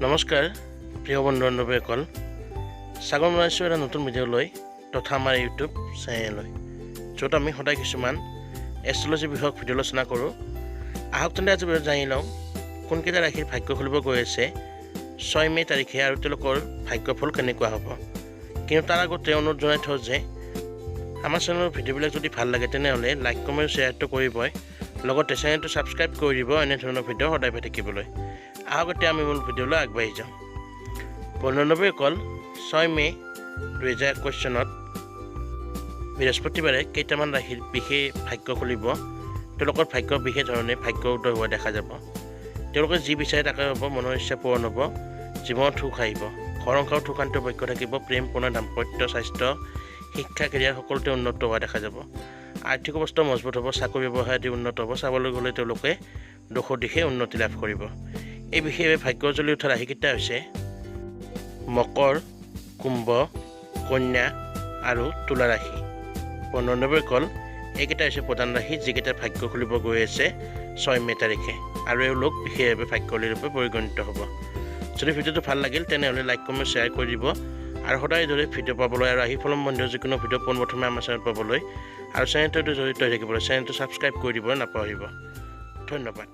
নমস্কাৰ প্ৰিয় বন্ধু বান্ধৱীসকল স্বাগতম জনাইছোঁ এটা নতুন ভিডিঅ'লৈ তথা আমাৰ ইউটিউব চেনেললৈ য'ত আমি সদায় কিছুমান এষ্ট্ৰলজি বিষয়ক ভিডিঅ' আলোচনা কৰোঁ। আহক তেন্তে আজি ভিডিঅ'ত জানি লওঁ কোনকেইটা ৰাশিৰ ভাগ্য খুলিব গৈ আছে 6 মে' তাৰিখে আৰু তেওঁলোকৰ ভাগ্যফল কেনেকুৱা হ'ব। কিন্তু তাৰ আগতে অনুৰোধ জনাই থওঁ যে আমাৰ চেনেলৰ ভিডিঅ'বিলাক যদি ভাল লাগে তেনেহ'লে লাইক কমেণ্ট শ্বেয়াৰটো কৰিবই, লগতে চেনেলটো ছাবস্ক্ৰাইব কৰি দিব এনেধৰণৰ ভিডিঅ' সদায় পাই থাকিবলৈ। আহক এতিয়া আমি মূল ভিডিঅ'লৈ আগবাঢ়ি যাওঁ। বন্ধুসকল 6 মে' 2021 চনত বৃহস্পতিবাৰে কেইটামান ৰাশিৰ বিশেষ ভাগ্য খুলিব। তেওঁলোকৰ ভাগ্য বিশেষ ধৰণে ভাগ্য উদয় হোৱা দেখা যাব। তেওঁলোকে যি বিচাৰে তাকে হ'ব, মনৰ ইচ্ছা পূৰণ হ'ব, জীৱনত সুখ আহিব, ঘৰ সংসাৰত সুখান্ত ভাগ্য থাকিব, প্ৰেম পুনৰ দাম্পত্য স্বাস্থ্য শিক্ষা কেৰিয়াৰ সকলোতে উন্নত হোৱা দেখা যাব। আৰ্থিক অৱস্থা মজবুত হ'ব, চাকৰি ব্যৱসায় আদি উন্নত হ'ব। চাবলৈ গ'লে তেওঁলোকে দিশে উন্নতি লাভ কৰিব। এই বিশেষভাৱে ভাগ্য জ্বলি উঠা ৰাশিকেইটা হৈছে মকৰ, কুম্ভ, কন্যা আৰু তুলা ৰাশি। বন্ধুসকল এইকেইটা হৈছে প্ৰধান ৰাশি যিকেইটাৰ ভাগ্য খুলিব গৈ আছে 6 মে' তাৰিখে আৰু এওঁলোক বিশেষভাৱে ভাগ্যশালীৰ ৰূপে পৰিগণিত হ'ব। যদি ভিডিঅ'টো ভাল লাগিল তেনেহ'লে লাইক কমেণ্ট শ্বেয়াৰ কৰি দিব আৰু সদায় দৰে ভিডিঅ' পাবলৈ আৰু ৰাশিফল সম্বন্ধীয় যিকোনো ভিডিঅ' পোনপ্ৰথমে আমাৰ চেনেল পাবলৈ আৰু চেনেলটোত জড়িত হৈ থাকিবলৈ চেনেলটো ছাবস্ক্ৰাইব কৰি দিব নাপাহৰিব। ধন্যবাদ।